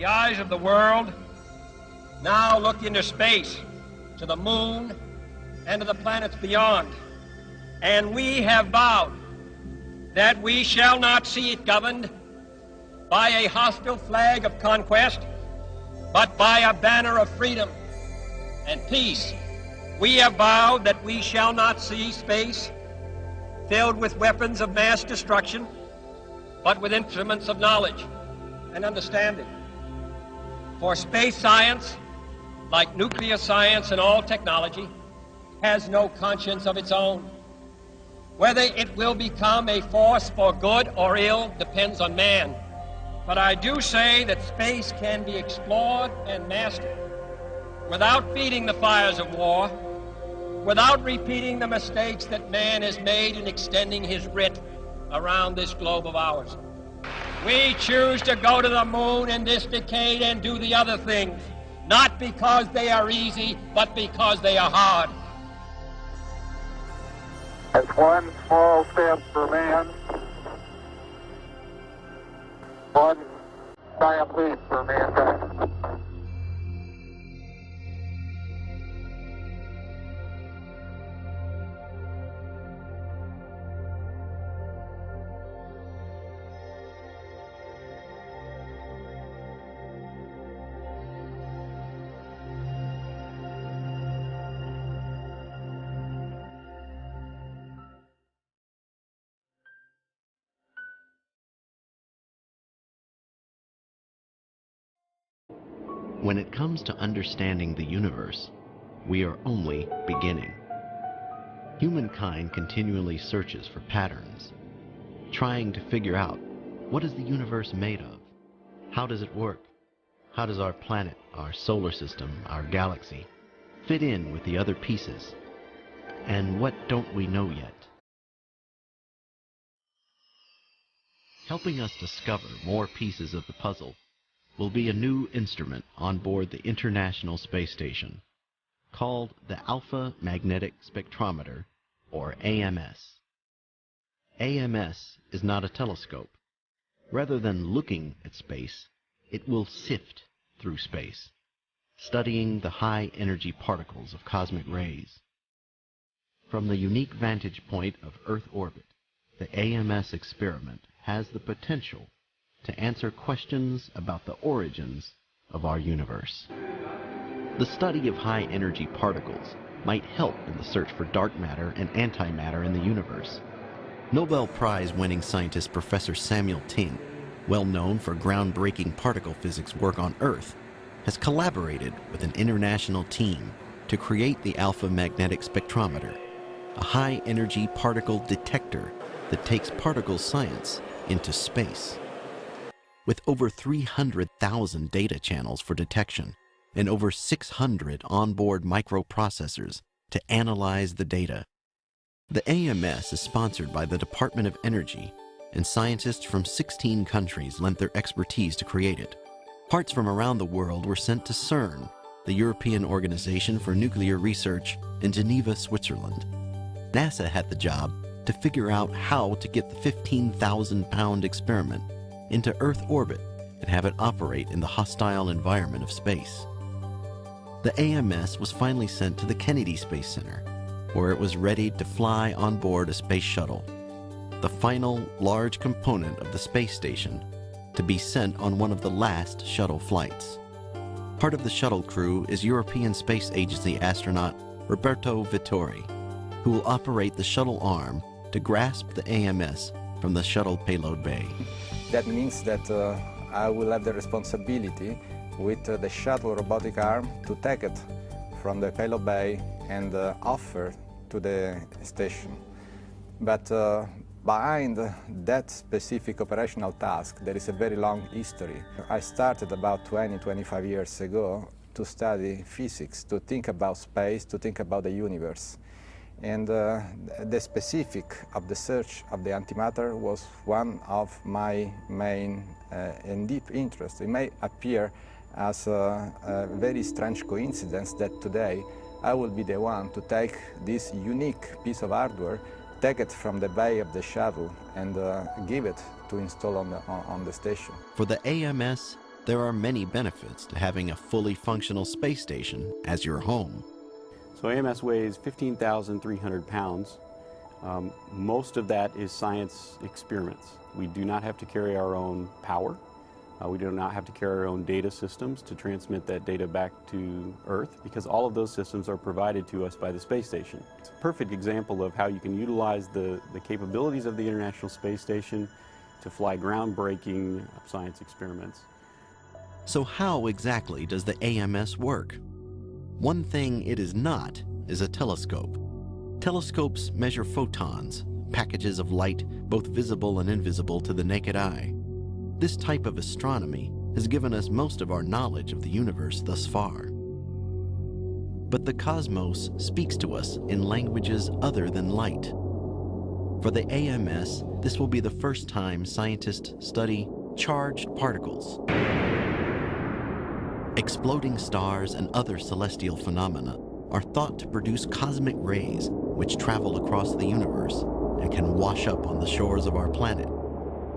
The eyes of the world now look into space, to the moon, and to the planets beyond. And we have vowed that we shall not see it governed by a hostile flag of conquest, but by a banner of freedom and peace. We have vowed that we shall not see space filled with weapons of mass destruction, but with instruments of knowledge and understanding. For space science, like nuclear science and all technology, has no conscience of its own. Whether it will become a force for good or ill depends on man. But I do say that space can be explored and mastered without feeding the fires of war, without repeating the mistakes that man has made in extending his writ around this globe of ours. We choose to go to the moon in this decade and do the other things, not because they are easy, but because they are hard. It's one small step for man, one giant leap for mankind. When it comes to understanding the universe, we are only beginning. Humankind continually searches for patterns, trying to figure out, what is the universe made of? How does it work? How does our planet, our solar system, our galaxy, fit in with the other pieces? And what don't we know yet? Helping us discover more pieces of the puzzle will be a new instrument on board the International Space Station, called the Alpha Magnetic Spectrometer, or AMS. AMS is not a telescope. Rather than looking at space, it will sift through space, studying the high-energy particles of cosmic rays. From the unique vantage point of Earth orbit, the AMS experiment has the potential to answer questions about the origins of our universe. The study of high-energy particles might help in the search for dark matter and antimatter in the universe. Nobel Prize-winning scientist Professor Samuel Ting, well known for groundbreaking particle physics work on Earth, has collaborated with an international team to create the Alpha Magnetic Spectrometer, a high-energy particle detector that takes particle science into space. With over 300,000 data channels for detection and over 600 onboard microprocessors to analyze the data, the AMS is sponsored by the Department of Energy, and scientists from 16 countries lent their expertise to create it. Parts from around the world were sent to CERN, the European Organization for Nuclear Research, in Geneva, Switzerland. NASA had the job to figure out how to get the 15,000-pound experiment into Earth orbit and have it operate in the hostile environment of space. The AMS was finally sent to the Kennedy Space Center, where it was ready to fly on board a space shuttle, the final large component of the space station to be sent on one of the last shuttle flights. Part of the shuttle crew is European Space Agency astronaut Roberto Vittori, who will operate the shuttle arm to grasp the AMS from the shuttle payload bay. That means that I will have the responsibility with the shuttle robotic arm to take it from the payload bay and offer to the station. But behind that specific operational task, there is a very long history. I started about 25 years ago to study physics, to think about space, to think about the universe. And the specific of the search of the antimatter was one of my main and deep interests. It may appear as a very strange coincidence that today I will be the one to take this unique piece of hardware, take it from the bay of the shuttle and give it to install on the station. For the AMS, There are many benefits to having a fully functional space station as your home. So AMS weighs 15,300 pounds. Most of that is science experiments. We do not have to carry our own power. We do not have to carry our own data systems to transmit that data back to Earth, because all of those systems are provided to us by the space station. It's a perfect example of how you can utilize the capabilities of the International Space Station to fly groundbreaking science experiments. So how exactly does the AMS work? One thing it is not is a telescope. Telescopes measure photons, packages of light, both visible and invisible to the naked eye. This type of astronomy has given us most of our knowledge of the universe thus far. But the cosmos speaks to us in languages other than light. For the AMS, this will be the first time scientists study charged particles. Exploding stars and other celestial phenomena are thought to produce cosmic rays which travel across the universe and can wash up on the shores of our planet.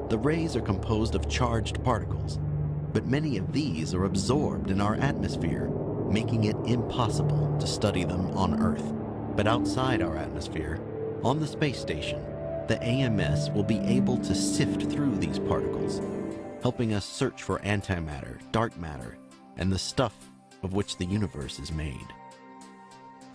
The rays are composed of charged particles, but many of these are absorbed in our atmosphere, making it impossible to study them on Earth. But outside our atmosphere, on the space station, the AMS will be able to sift through these particles, helping us search for antimatter, dark matter, and the stuff of which the universe is made.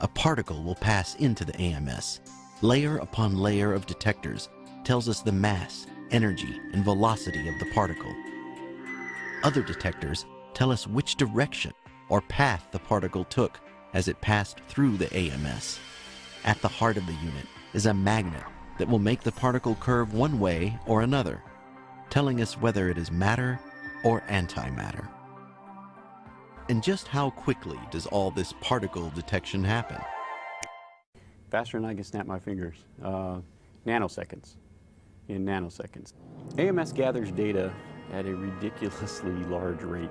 A particle will pass into the AMS. Layer upon layer of detectors tells us the mass, energy, and velocity of the particle. Other detectors tell us which direction or path the particle took as it passed through the AMS. At the heart of the unit is a magnet that will make the particle curve one way or another, telling us whether it is matter or antimatter. And just how quickly does all this particle detection happen? Faster than I can snap my fingers. Nanoseconds. In nanoseconds. AMS gathers data at a ridiculously large rate.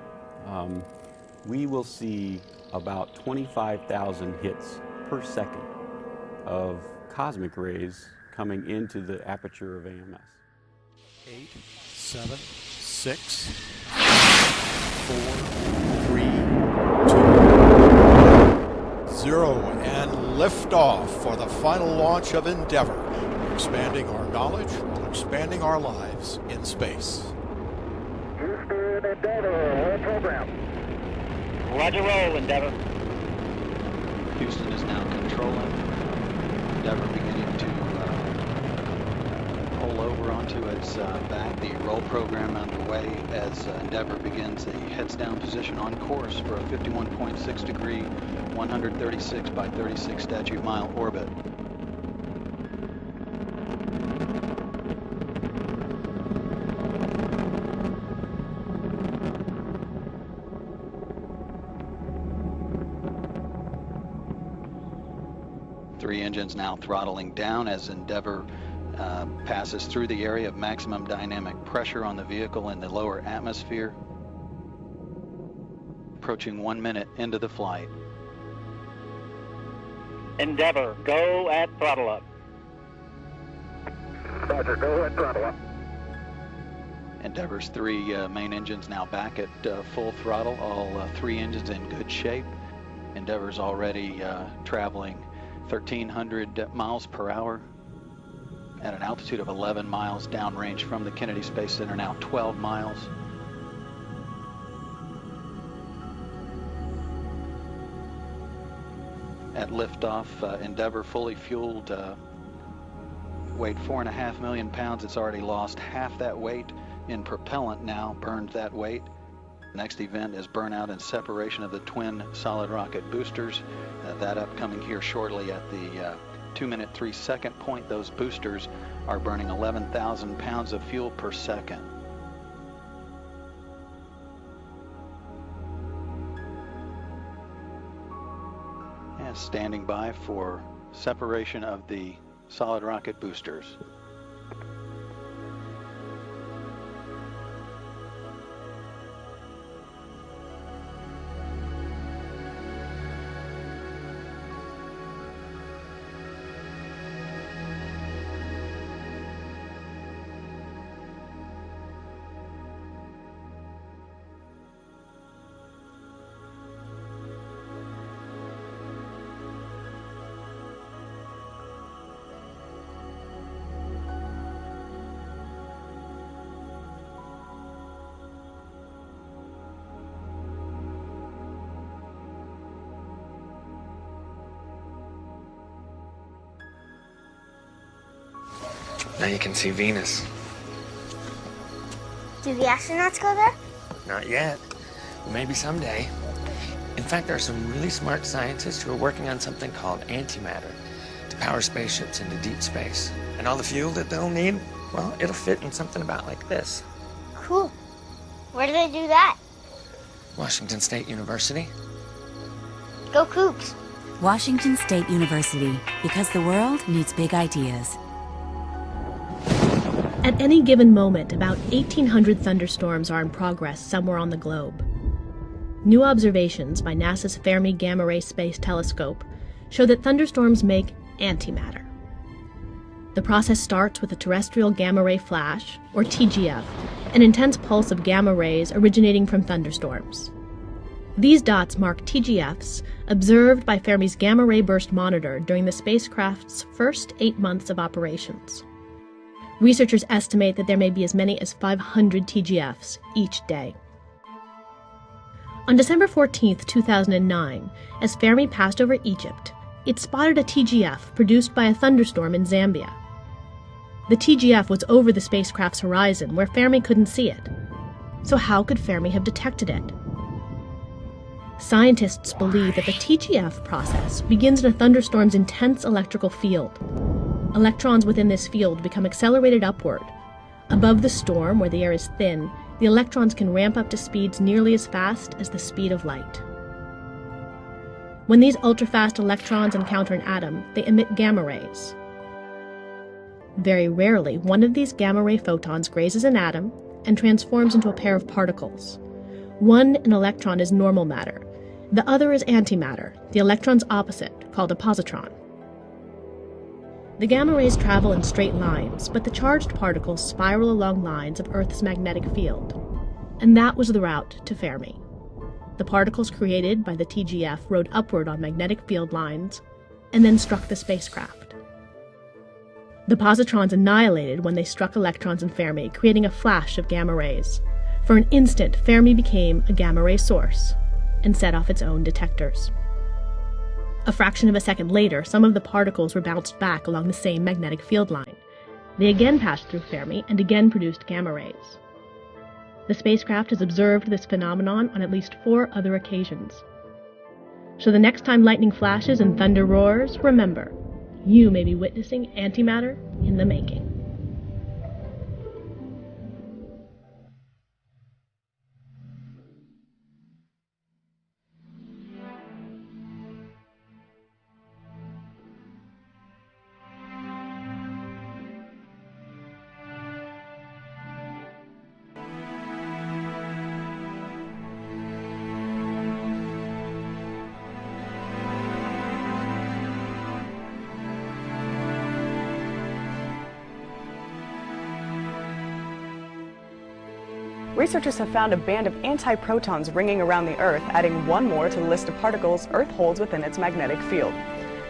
We will see about 25,000 hits per second of cosmic rays coming into the aperture of AMS. 8, 7, 6, 4, 3, 2, 0, and liftoff for the final launch of Endeavour, expanding our knowledge, expanding our lives in space. Houston, Endeavour, roll program. Roger, roll, Endeavour. Houston is now controlling. Endeavour beginning to pull over onto its back. The roll program underway as Endeavour begins a heads down position on course for a 51.6 degree, 136 by 36 statute mile orbit. Three engines now throttling down as Endeavour passes through the area of maximum dynamic pressure on the vehicle in the lower atmosphere. Approaching 1 minute into the flight. Endeavour, go at throttle up. Roger, go at throttle up. Endeavour's three main engines now back at full throttle, all three engines in good shape. Endeavour's already traveling 1,300 miles per hour at an altitude of 11 miles downrange from the Kennedy Space Center, now 12 miles. At liftoff, Endeavour fully fueled, weighed 4.5 million pounds. It's already lost half that weight in propellant now, burned that weight. The next event is burnout and separation of the twin solid rocket boosters. That upcoming here shortly at the 2-minute 3-second point. Those boosters are burning 11,000 pounds of fuel per second. And standing by for separation of the solid rocket boosters. Now you can see Venus. Do the astronauts go there? Not yet. Maybe someday. In fact, there are some really smart scientists who are working on something called antimatter to power spaceships into deep space. And all the fuel that they'll need, well, it'll fit in something about like this. Cool. Where do they do that? Washington State University. Go Cougs. Washington State University, because the world needs big ideas. At any given moment, about 1,800 thunderstorms are in progress somewhere on the globe. New observations by NASA's Fermi Gamma Ray Space Telescope show that thunderstorms make antimatter. The process starts with a terrestrial gamma ray flash, or TGF, an intense pulse of gamma rays originating from thunderstorms. These dots mark TGFs observed by Fermi's Gamma Ray Burst Monitor during the spacecraft's first 8 months of operations. Researchers estimate that there may be as many as 500 TGFs each day. On December 14, 2009, as Fermi passed over Egypt, it spotted a TGF produced by a thunderstorm in Zambia. The TGF was over the spacecraft's horizon, where Fermi couldn't see it. So how could Fermi have detected it? Scientists believe that the TGF process begins in a thunderstorm's intense electrical field. Electrons within this field become accelerated upward. Above the storm, where the air is thin, the electrons can ramp up to speeds nearly as fast as the speed of light. When these ultra-fast electrons encounter an atom, they emit gamma rays. Very rarely, one of these gamma ray photons grazes an atom and transforms into a pair of particles. One, an electron, is normal matter. The other is antimatter, the electron's opposite, called a positron. The gamma rays travel in straight lines, but the charged particles spiral along lines of Earth's magnetic field. And that was the route to Fermi. The particles created by the TGF rode upward on magnetic field lines, and then struck the spacecraft. The positrons annihilated when they struck electrons in Fermi, creating a flash of gamma rays. For an instant, Fermi became a gamma ray source, and set off its own detectors. A fraction of a second later, some of the particles were bounced back along the same magnetic field line. They again passed through Fermi and again produced gamma rays. The spacecraft has observed this phenomenon on at least 4 other occasions. So the next time lightning flashes and thunder roars, remember, you may be witnessing antimatter in the making. Researchers have found a band of antiprotons ringing around the Earth, adding one more to the list of particles Earth holds within its magnetic field.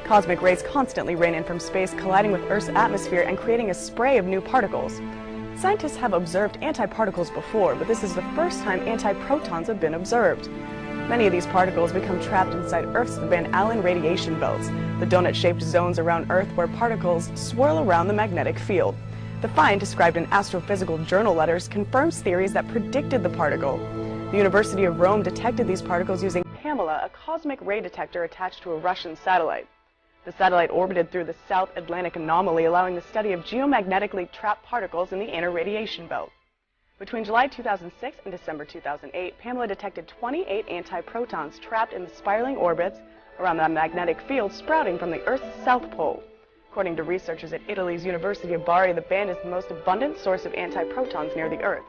Cosmic rays constantly rain in from space, colliding with Earth's atmosphere and creating a spray of new particles. Scientists have observed antiparticles before, but this is the first time antiprotons have been observed. Many of these particles become trapped inside Earth's Van Allen radiation belts, the donut-shaped zones around Earth where particles swirl around the magnetic field. The find, described in astrophysical journal letters, confirms theories that predicted the particle. The University of Rome detected these particles using Pamela, a cosmic ray detector attached to a Russian satellite. The satellite orbited through the South Atlantic anomaly, allowing the study of geomagnetically trapped particles in the inner radiation belt. Between July 2006 and December 2008, Pamela detected 28 antiprotons trapped in the spiraling orbits around the magnetic field sprouting from the Earth's south pole. According to researchers at Italy's University of Bari, the band is the most abundant source of antiprotons near the Earth.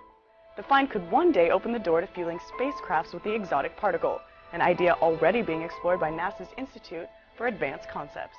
The find could one day open the door to fueling spacecrafts with the exotic particle, an idea already being explored by NASA's Institute for Advanced Concepts.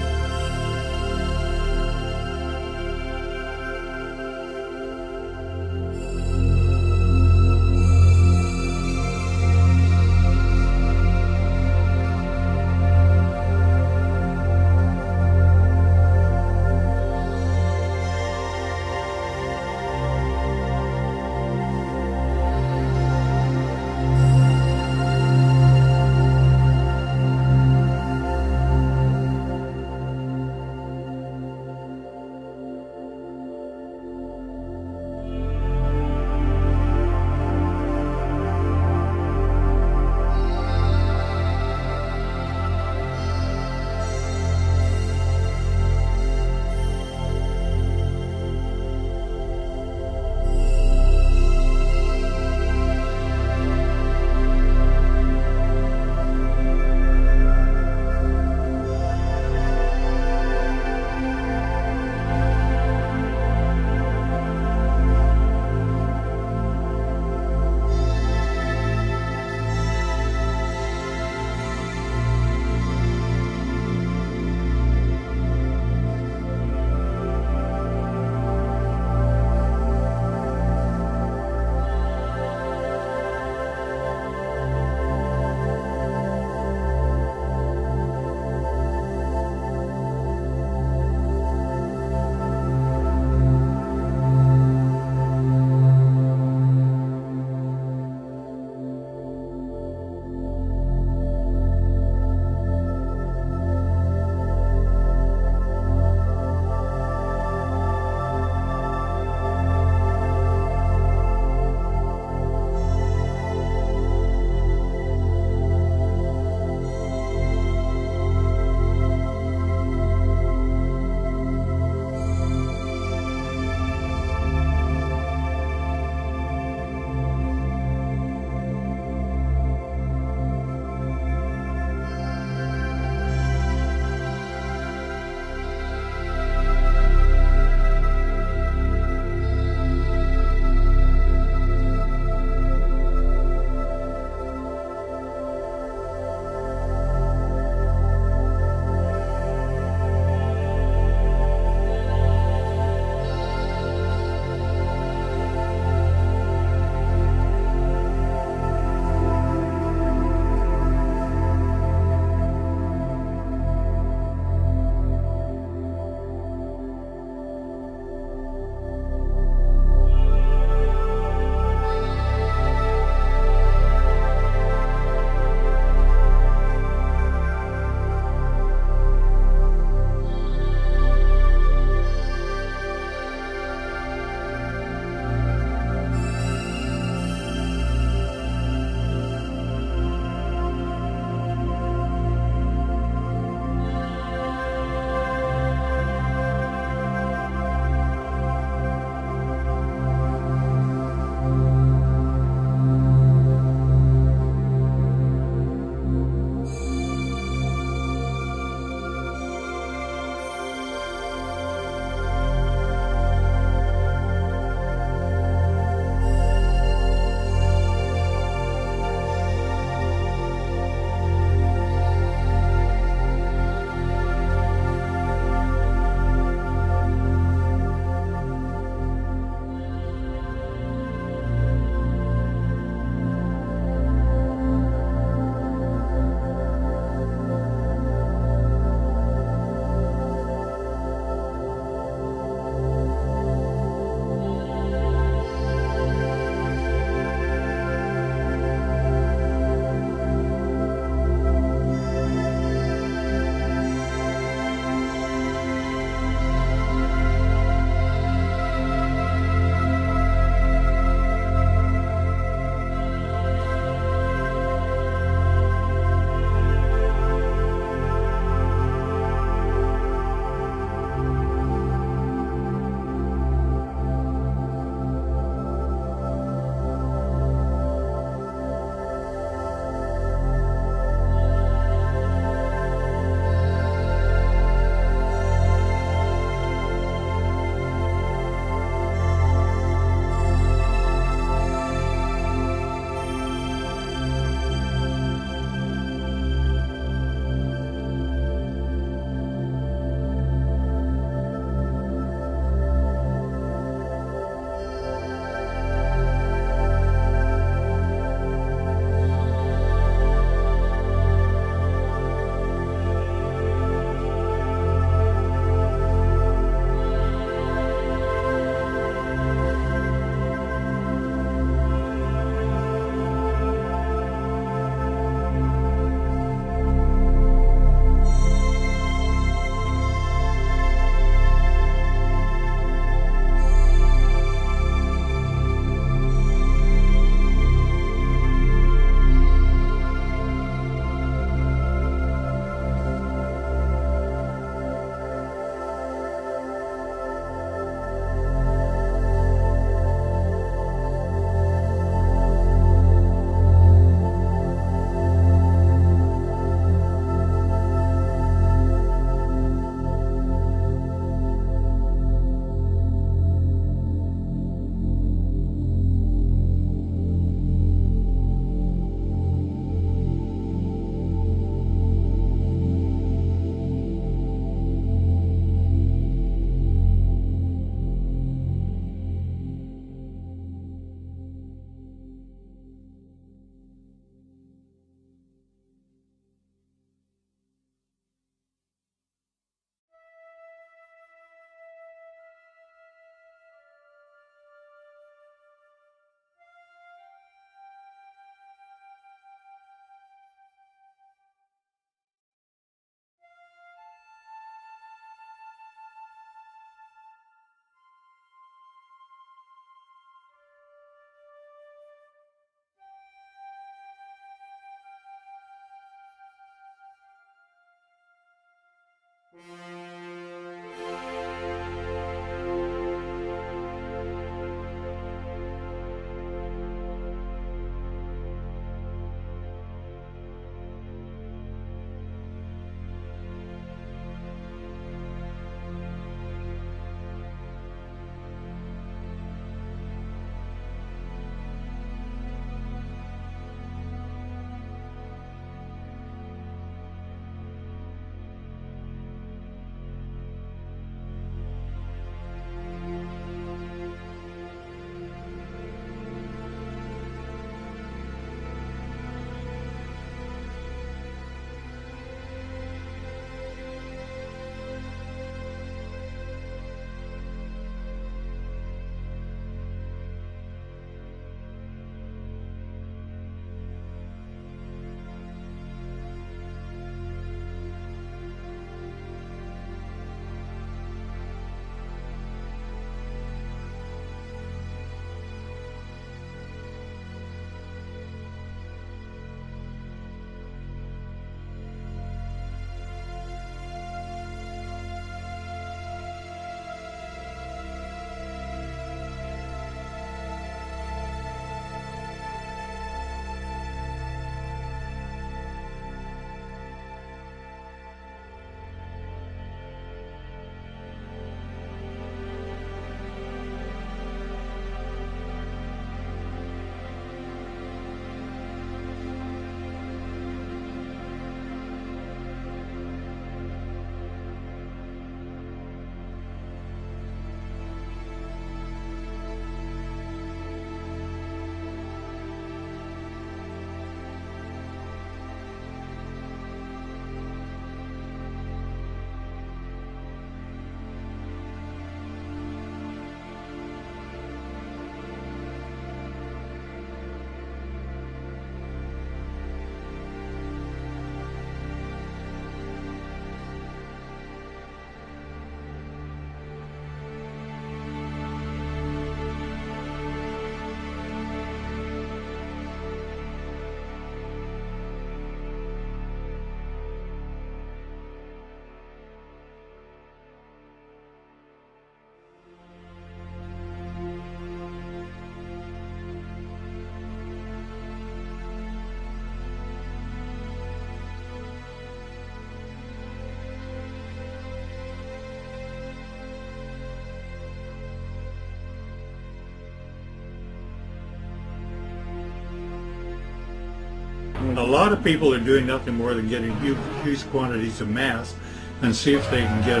A lot of people are doing nothing more than getting huge quantities of mass and see if they can get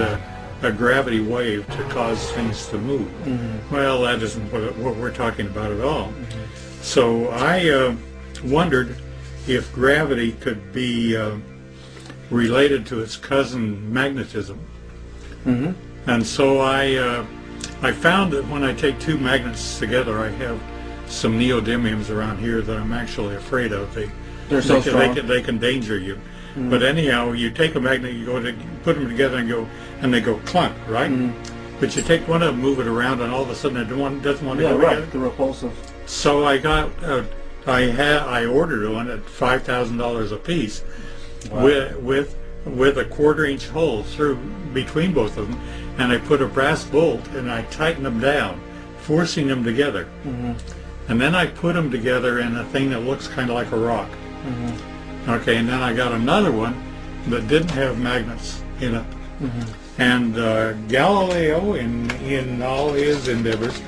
a gravity wave to cause things to move. Well, that isn't what we're talking about at all. So I wondered if gravity could be related to its cousin magnetism. And so I found that when I take two magnets together, I have some neodymiums around here that I'm actually afraid of. They're so strong. They can danger you. But anyhow, you take a magnet, you go to put them together and they go clunk, right? But you take one of them, move it around, and all of a sudden it doesn't want to go together. The repulsive. So I got, I ordered one at $5,000 a piece, with a 1/4-inch hole through between both of them, and I put a brass bolt and I tightened them down, forcing them together. And then I put them together in a thing that looks kind of like a rock. Okay, and then I got another one that didn't have magnets in it. And Galileo, in all his endeavors,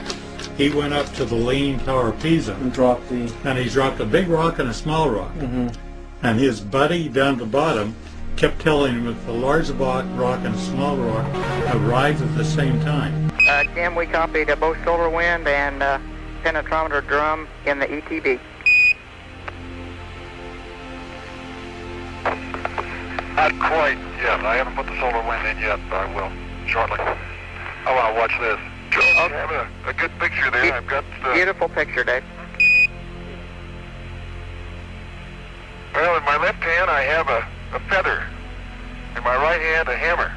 he went up to the Leaning Tower of Pisa and dropped he dropped a big rock and a small rock. And his buddy down the bottom kept telling him that the large rock and small rock arrived at the same time. Jim, we copied both solar wind and penetrometer drum in the ETB. Not quite yet. I haven't put the solar wind in yet, but I will shortly. I want to watch this. I have a good picture there. I've got beautiful picture, Dave. Well, in my left hand I have a feather. In my right hand a hammer.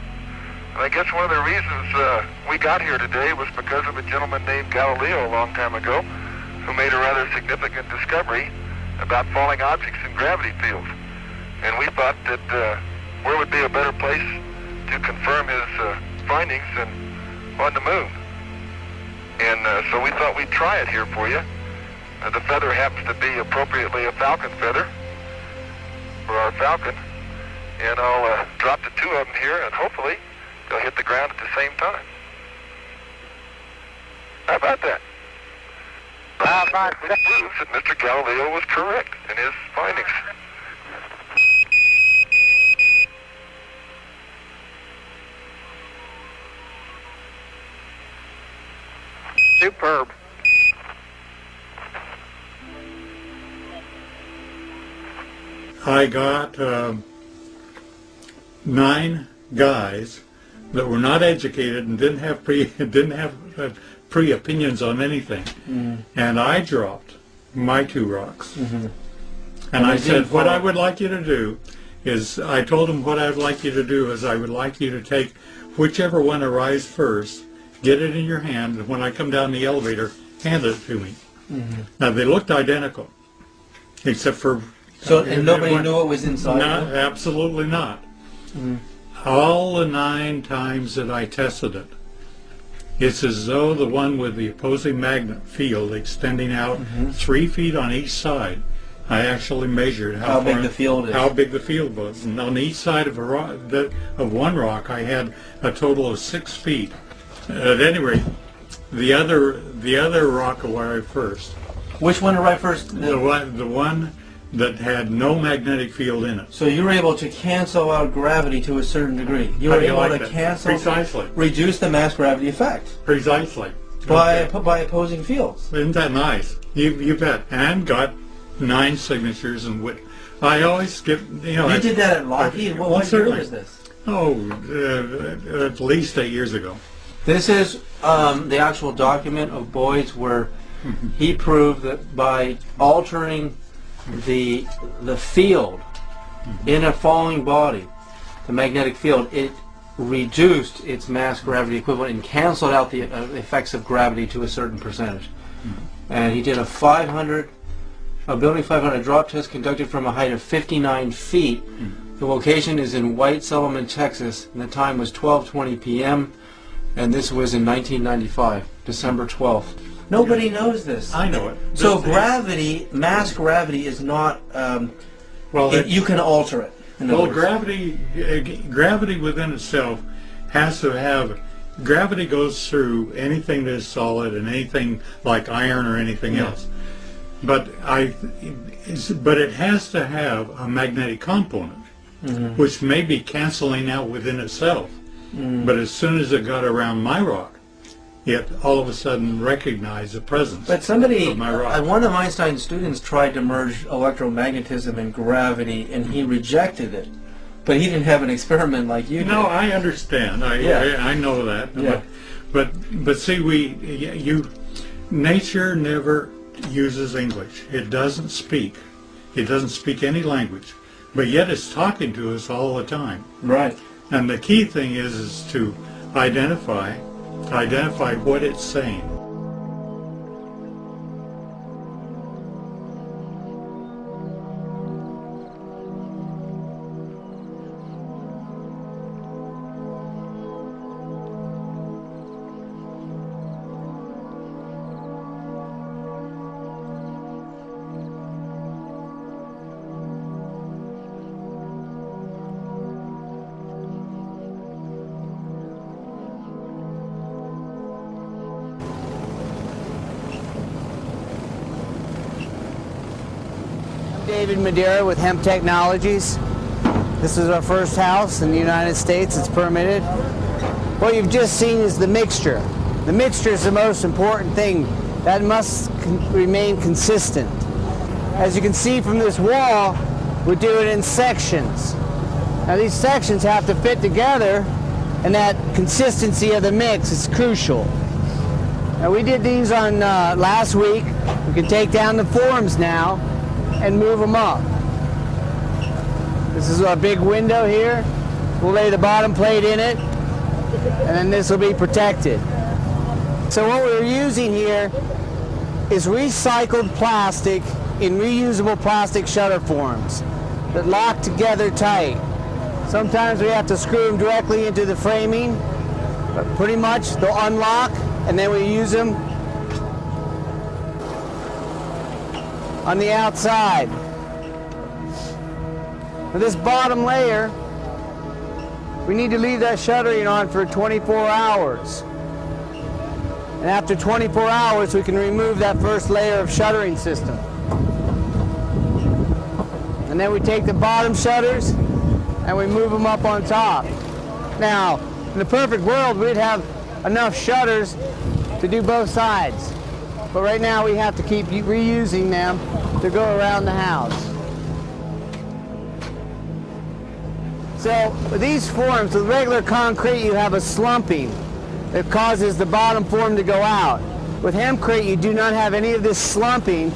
And I guess one of the reasons we got here today was because of a gentleman named Galileo a long time ago who made a rather significant discovery about falling objects in gravity fields. And we thought that where would be a better place to confirm his findings than on the moon. And so we thought we'd try it here for you. The feather happens to be appropriately a falcon feather for our falcon. And I'll drop the two of them here, and hopefully they'll hit the ground at the same time. How about that? Which proves that Mr. Galileo was correct in his findings. Superb. I got 9 guys that were not educated and didn't have pre opinions on anything, and I dropped my 2 rocks. And I said, what I would like you to do is, I told them what I'd like you to do is I would like you to take whichever one arrives first, get it in your hand, and when I come down the elevator, hand it to me. Now, they looked identical, except for... and nobody knew what was inside? No, absolutely not. All the 9 times that I tested it, it's as though the one with the opposing magnet field extending out 3 feet on each side. I actually measured how big the field is. How big the field was, and on each side of one rock, I had a total of 6 feet. At any rate, the other rock arrived first. Which one arrived first? The one that had no magnetic field in it. So you were able to cancel out gravity to a certain degree. You were able to cancel, precisely, reduce the mass gravity effect. Precisely. By opposing fields. Isn't that nice? You bet. And got 9 signatures, and I always skip. You did that at Lockheed. What year is this? Oh, at least 8 years ago. This is the actual document of Boyd's where he proved that by altering the field in a falling body, the magnetic field, it reduced its mass gravity equivalent and canceled out the effects of gravity to a certain percentage. And he did a building 500 drop test conducted from a height of 59 feet. The location is in White Settlement, Texas, and the time was 12:20 p.m. and this was in 1995, December 12th. Nobody knows this. I know it. So gravity, mass gravity is not, you can alter it. Well, gravity within itself has to have, gravity goes through anything that is solid and anything like iron or anything else. but it has to have a magnetic component, which may be canceling out within itself. But as soon as it got around my rock, it all of a sudden recognized the presence of my rock. One of Einstein's students tried to merge electromagnetism and gravity, and he rejected it. But he didn't have an experiment like you did. No, I understand. I know that. Yeah. But see, nature never uses English. It doesn't speak. It doesn't speak any language. But yet it's talking to us all the time. Right. And the key thing is to identify what it's saying. David Madeira with Hemp Technologies. This is our first house in the United States. It's permitted. What you've just seen is the mixture. The mixture is the most important thing. That must remain consistent. As you can see from this wall, we do it in sections. Now these sections have to fit together, and that consistency of the mix is crucial. Now we did these on last week. We can take down the forms now and move them up. This is our big window here. We'll lay the bottom plate in it, and then this will be protected. So what we're using here is recycled plastic in reusable plastic shutter forms that lock together tight. Sometimes we have to screw them directly into the framing, but pretty much they'll unlock, and then we use them on the outside. For this bottom layer, we need to leave that shuttering on for 24 hours. And after 24 hours, we can remove that first layer of shuttering system. And then we take the bottom shutters and we move them up on top. Now, in the perfect world, we'd have enough shutters to do both sides. But right now we have to keep reusing them to go around the house. So with these forms, with regular concrete, you have a slumping that causes the bottom form to go out. With hempcrete, you do not have any of this slumping,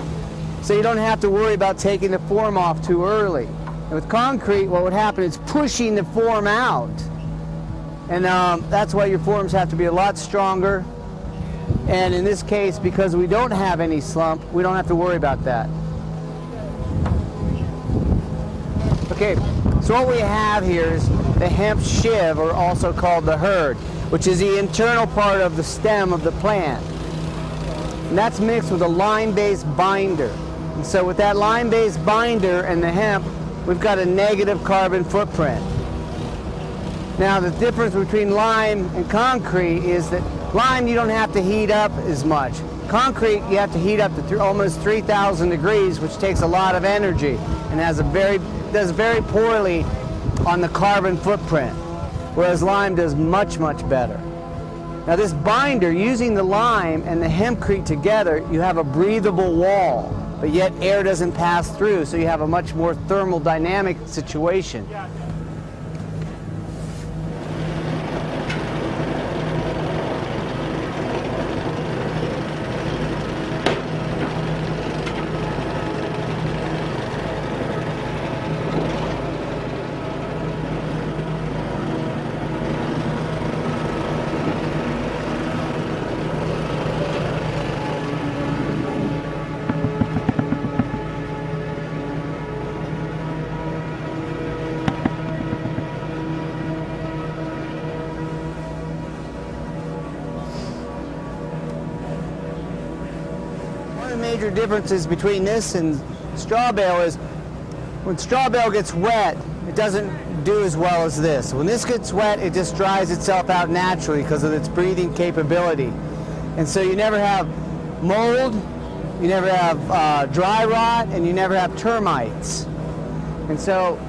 so you don't have to worry about taking the form off too early. And with concrete, what would happen is pushing the form out. And that's why your forms have to be a lot stronger. And in this case, because we don't have any slump, we don't have to worry about that. Okay, so what we have here is the hemp shiv, or also called the hurd, which is the internal part of the stem of the plant. And that's mixed with a lime-based binder. And so with that lime-based binder and the hemp, we've got a negative carbon footprint. Now the difference between lime and concrete is that lime you don't have to heat up as much. Concrete you have to heat up to almost 3,000 degrees, which takes a lot of energy and does very poorly on the carbon footprint, whereas lime does much, much better. Now this binder, using the lime and the hempcrete together, you have a breathable wall, but yet air doesn't pass through, so you have a much more thermodynamic situation. Major differences between this and straw bale is when straw bale gets wet, it doesn't do as well as this. When this gets wet, it just dries itself out naturally because of its breathing capability. And so you never have mold you never have dry rot, and you never have termites. And so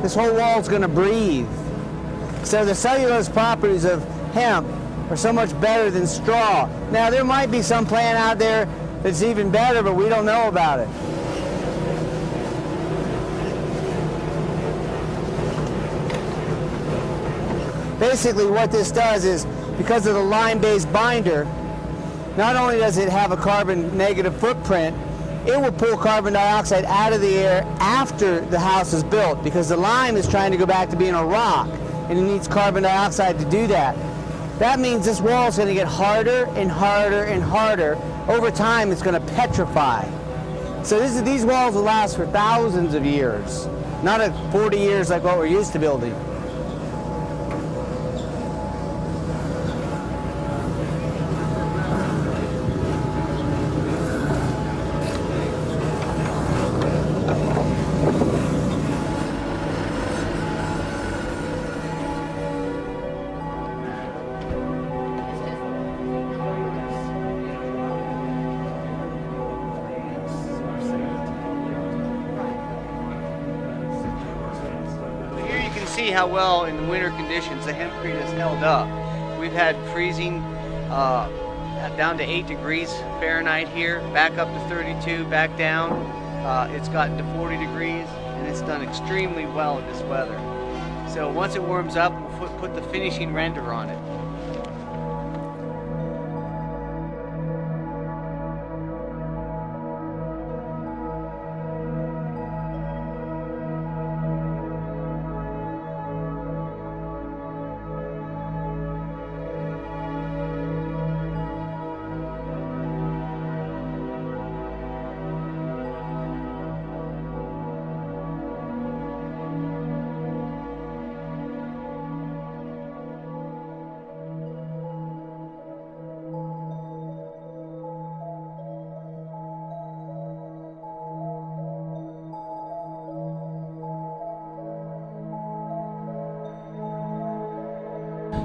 this whole wall is going to breathe. So the cellulose properties of hemp are so much better than straw. Now there might be some plant out there that's even better, but we don't know about it. Basically what this does is, because of the lime-based binder, not only does it have a carbon negative footprint, it will pull carbon dioxide out of the air after the house is built, because the lime is trying to go back to being a rock, and it needs carbon dioxide to do that. That means this wall is going to get harder and harder and harder. Over time, it's going to petrify. So these walls will last for thousands of years, not 40 years like what we're used to building. See how well in the winter conditions the hempcrete has held up. We've had freezing down to 8 degrees Fahrenheit here, back up to 32, back down. It's gotten to 40 degrees, and it's done extremely well in this weather. So once it warms up, we'll put the finishing render on it.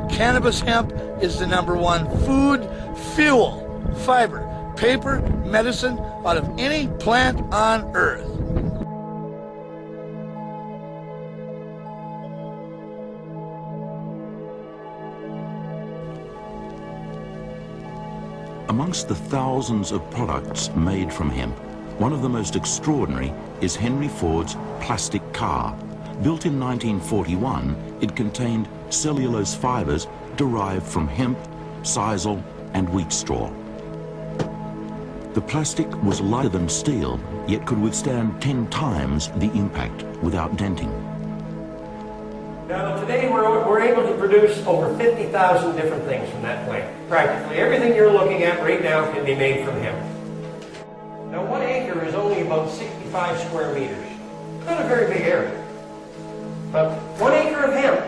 Cannabis hemp is the #1 food, fuel, fiber, paper, medicine out of any plant on earth. Amongst the thousands of products made from hemp, one of the most extraordinary is Henry Ford's plastic car. Built in 1941, it contained cellulose fibers derived from hemp, sisal, and wheat straw. The plastic was lighter than steel, yet could withstand 10 times the impact without denting. Now, today we're able to produce over 50,000 different things from that plant. Practically everything you're looking at right now can be made from hemp. Now, 1 acre is only about 65 square meters. It's not a very big area. But 1 acre of hemp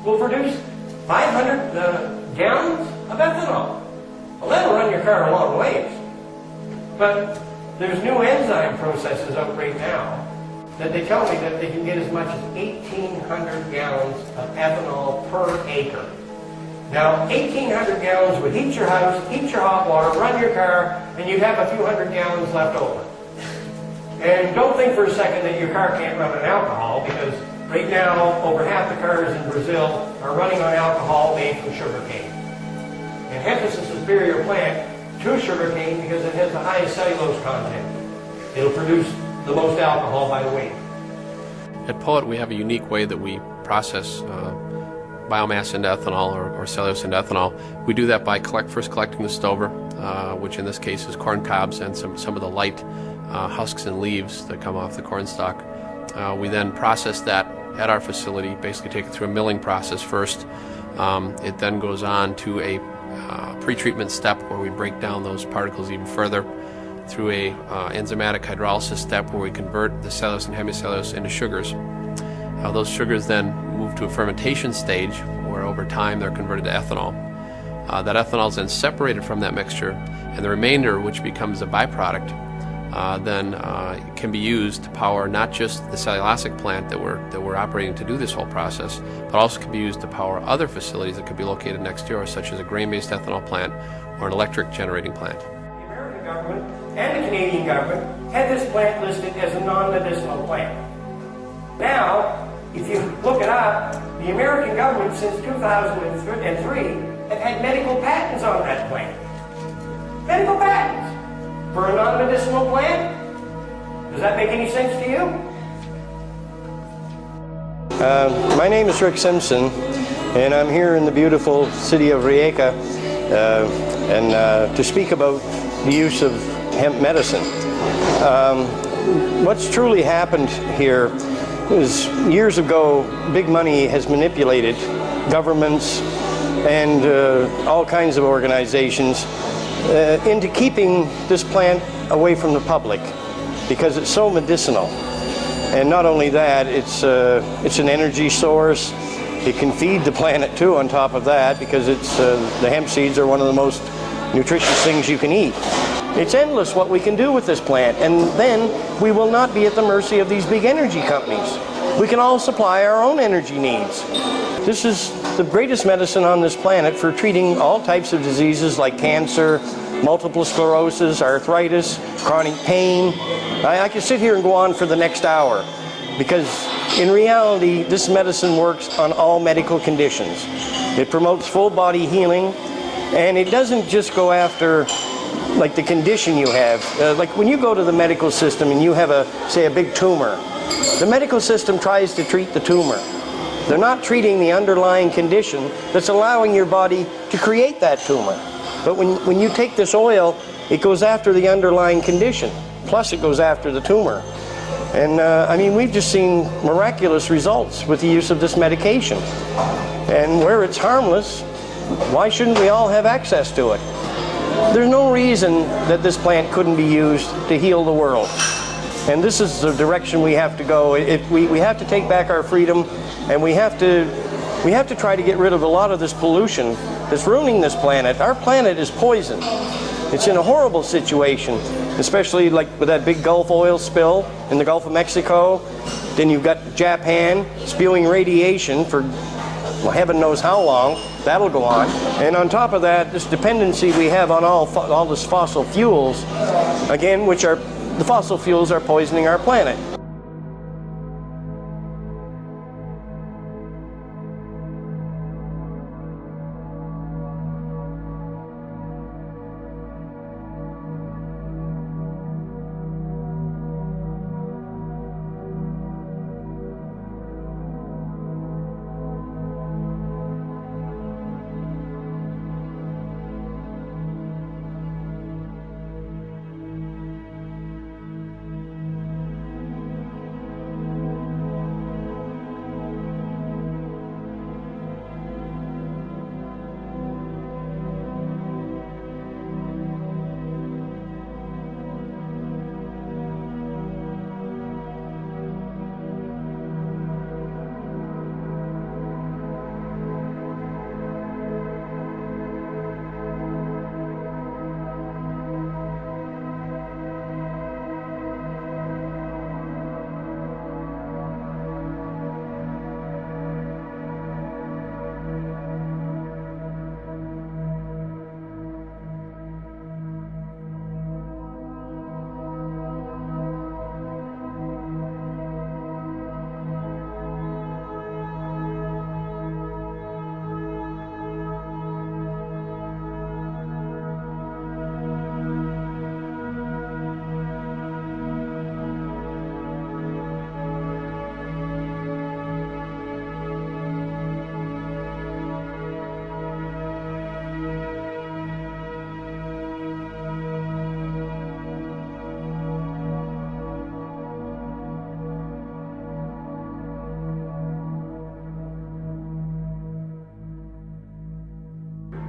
will produce 500 gallons of ethanol. Well, that'll run your car a long ways. But there's new enzyme processes out right now that they tell me that they can get as much as 1,800 gallons of ethanol per acre. Now, 1,800 gallons would heat your house, heat your hot water, run your car, and you'd have a few hundred gallons left over. And don't think for a second that your car can't run on alcohol, because right now, over half the cars in Brazil are running on alcohol made from sugarcane. And hemp is a superior plant to sugarcane because it has the highest cellulose content. It'll produce the most alcohol by weight. At Poet, we have a unique way that we process biomass into ethanol or cellulose into ethanol. We do that by first collecting the stover, which in this case is corn cobs and some of the light husks and leaves that come off the corn stalk. We then process that at our facility, basically take it through a milling process first. It then goes on to a pre-treatment step where we break down those particles even further, through a enzymatic hydrolysis step where we convert the cellulose and hemicellulose into sugars. Those sugars then move to a fermentation stage where over time they're converted to ethanol. That ethanol is then separated from that mixture, and the remainder, which becomes a byproduct, then can be used to power not just the cellulosic plant that we're operating to do this whole process, but also can be used to power other facilities that could be located next door, such as a grain-based ethanol plant or an electric generating plant. The American government and the Canadian government had this plant listed as a non-medicinal plant. Now, if you look it up, the American government since 2003 have had medical patents on that plant. Medical patents for a non-medicinal plant? Does that make any sense to you? My name is Rick Simpson, and I'm here in the beautiful city of Rijeka to speak about the use of hemp medicine. What's truly happened here is years ago, big money has manipulated governments and all kinds of organizations into keeping this plant away from the public because it's so medicinal. And not only that, it's an energy source. It can feed the planet too on top of that because the hemp seeds are one of the most nutritious things you can eat. It's endless what we can do with this plant, and then we will not be at the mercy of these big energy companies. We can all supply our own energy needs. This is the greatest medicine on this planet for treating all types of diseases like cancer, multiple sclerosis, arthritis, chronic pain. I could sit here and go on for the next hour because in reality, this medicine works on all medical conditions. It promotes full body healing, and it doesn't just go after like the condition you have. Like when you go to the medical system and you have say a big tumor, the medical system tries to treat the tumor. They're not treating the underlying condition that's allowing your body to create that tumor. But when you take this oil, it goes after the underlying condition, plus it goes after the tumor. And I mean, we've just seen miraculous results with the use of this medication. And where it's harmless, why shouldn't we all have access to it? There's no reason that this plant couldn't be used to heal the world. And this is the direction we have to go. We have to take back our freedom, and we have to try to get rid of a lot of this pollution that's ruining this planet. Our planet is poisoned. It's in a horrible situation, especially like with that big Gulf oil spill in the Gulf of Mexico. Then you've got Japan spewing radiation for, well, heaven knows how long. That'll go on. And on top of that, this dependency we have on all this fossil fuels, again, the fossil fuels are poisoning our planet.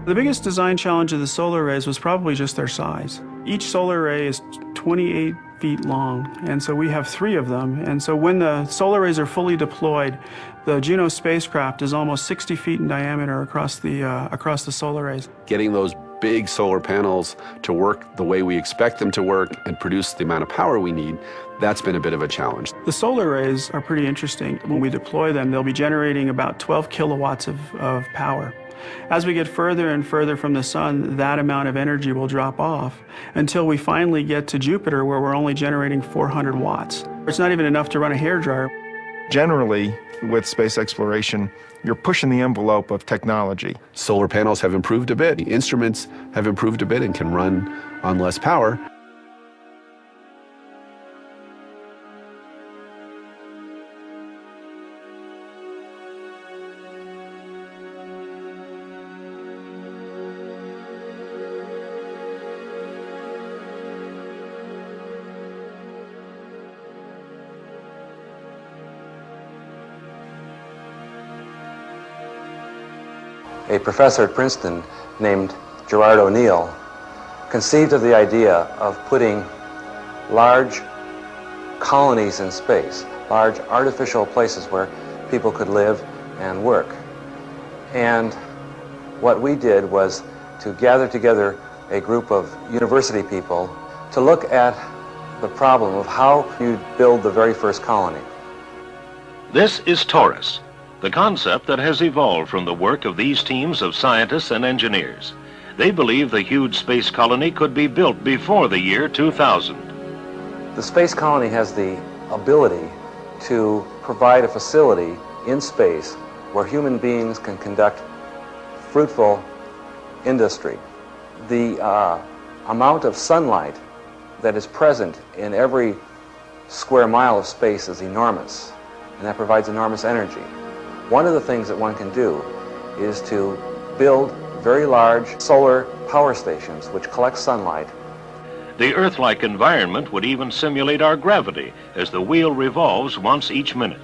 The biggest design challenge of the solar arrays was probably just their size. Each solar array is 28 feet long, and so we have 3 of them. And so when the solar arrays are fully deployed, the Juno spacecraft is almost 60 feet in diameter across the solar arrays. Getting those big solar panels to work the way we expect them to work and produce the amount of power we need, that's been a bit of a challenge. The solar arrays are pretty interesting. When we deploy them, they'll be generating about 12 kilowatts of power. As we get further and further from the sun, that amount of energy will drop off until we finally get to Jupiter, where we're only generating 400 watts. It's not even enough to run a hairdryer. Generally, with space exploration, you're pushing the envelope of technology. Solar panels have improved a bit. Instruments have improved a bit and can run on less power. A professor at Princeton named Gerard O'Neill conceived of the idea of putting large colonies in space, large artificial places where people could live and work. And what we did was to gather together a group of university people to look at the problem of how you build the very first colony. This is Taurus, the concept that has evolved from the work of these teams of scientists and engineers. They believe the huge space colony could be built before the year 2000. The space colony has the ability to provide a facility in space where human beings can conduct fruitful industry. The amount of sunlight that is present in every square mile of space is enormous, and that provides enormous energy. One of the things that one can do is to build very large solar power stations which collect sunlight. The Earth-like environment would even simulate our gravity as the wheel revolves once each minute.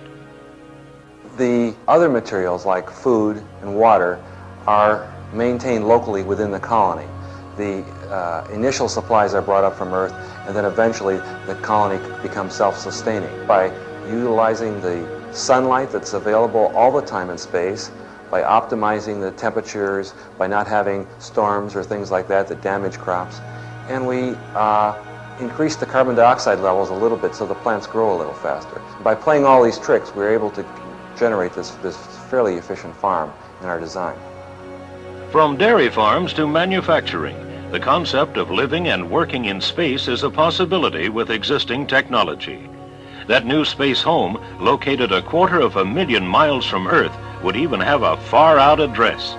The other materials like food and water are maintained locally within the colony. The initial supplies are brought up from Earth, and then eventually the colony becomes self-sustaining by utilizing the sunlight that's available all the time in space, by optimizing the temperatures, by not having storms or things like that that damage crops. And we increase the carbon dioxide levels a little bit so the plants grow a little faster. By playing all these tricks, we're able to generate this fairly efficient farm in our design. From dairy farms to manufacturing, the concept of living and working in space is a possibility with existing technology. That new space home, located 250,000 miles from Earth, would even have a far-out address.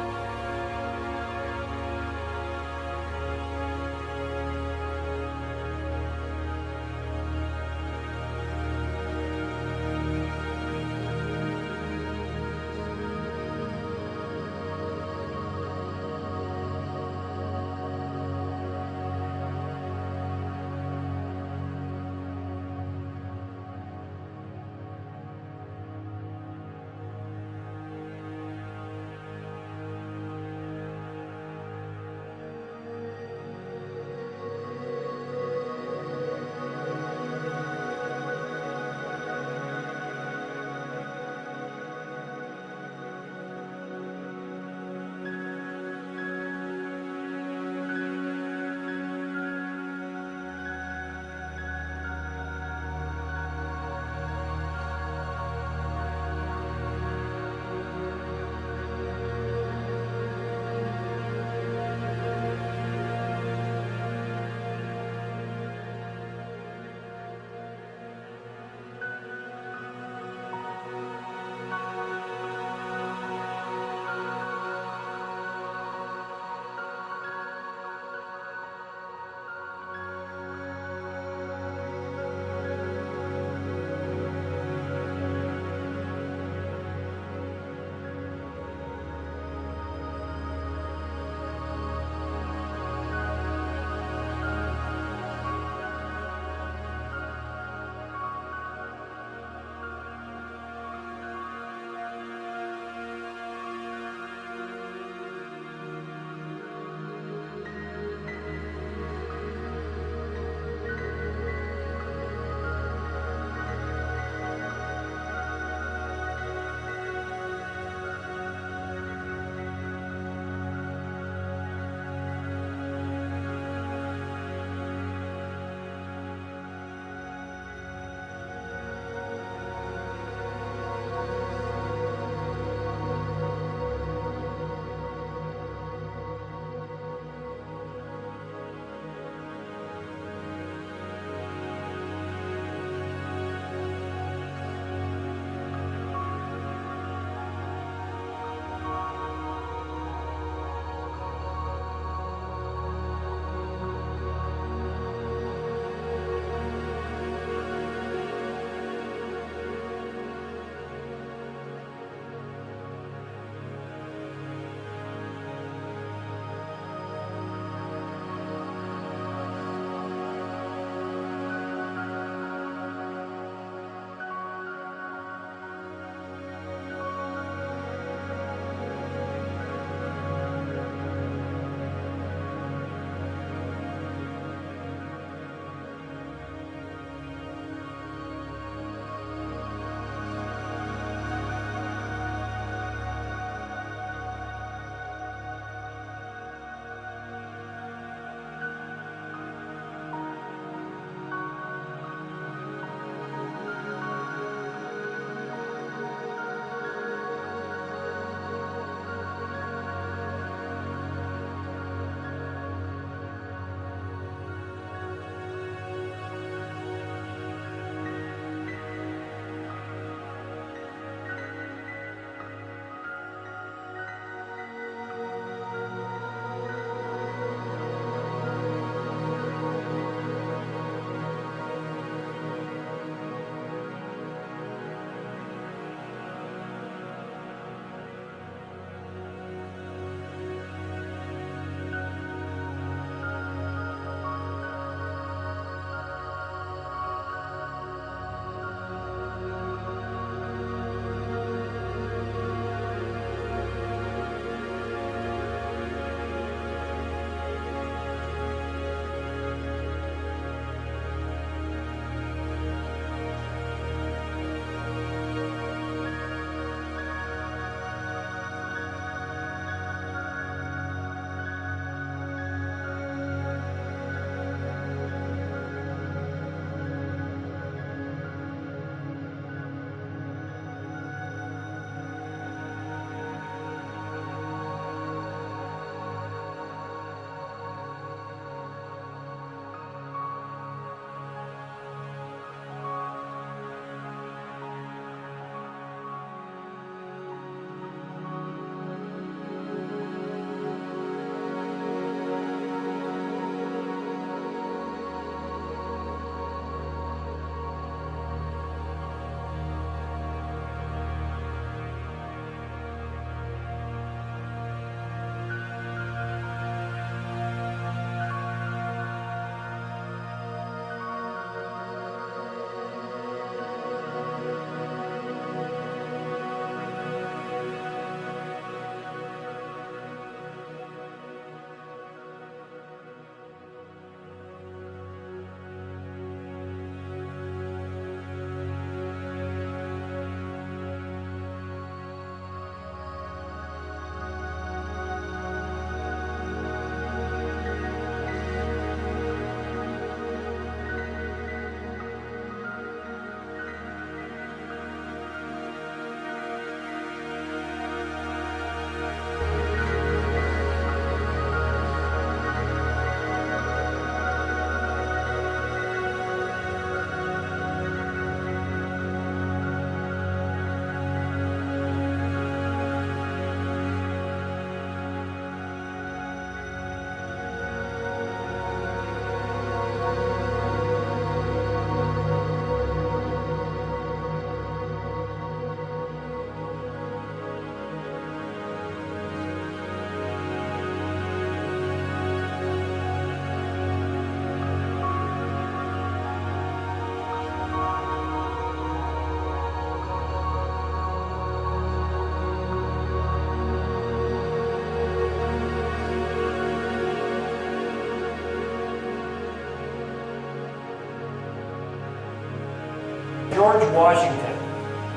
George Washington,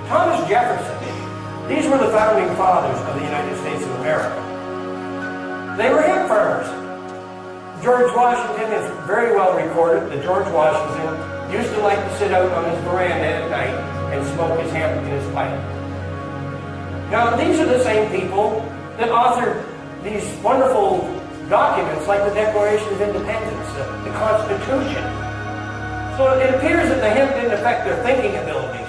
Thomas Jefferson. These were the founding fathers of the United States of America. They were hemp farmers. George Washington is very well recorded that George Washington used to like to sit out on his veranda at night and smoke his hemp in his pipe. Now, these are the same people that authored these wonderful documents like the Declaration of Independence, the Constitution. So it appears that the hemp didn't affect their thinking abilities.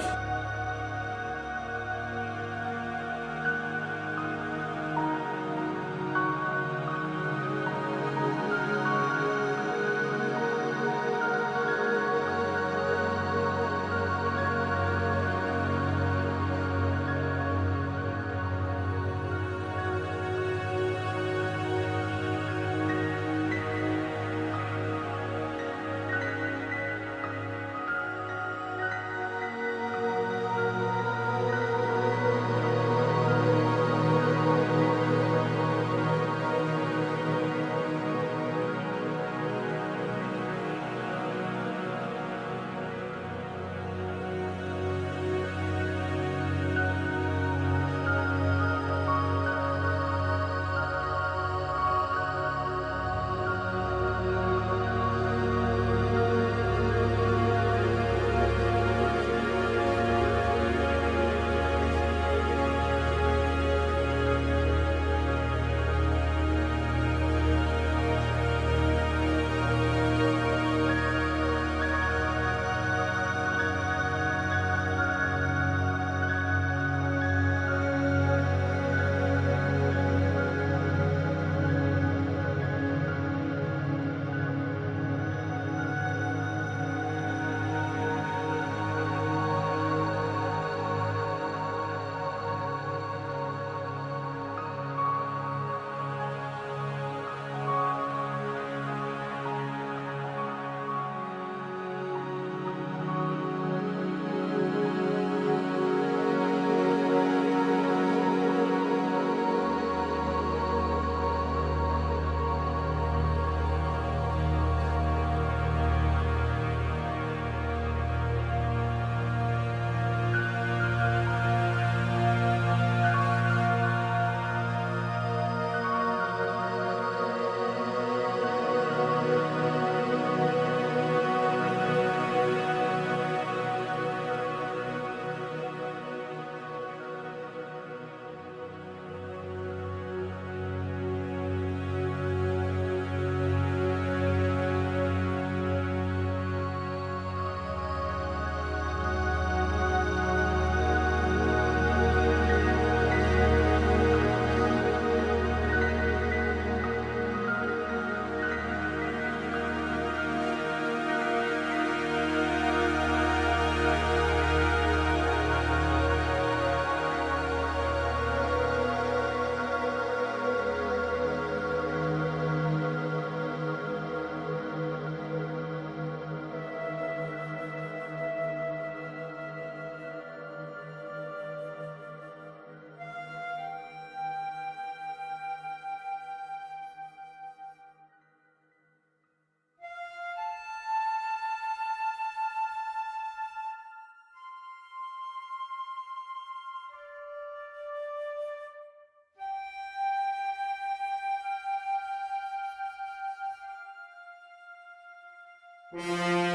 Música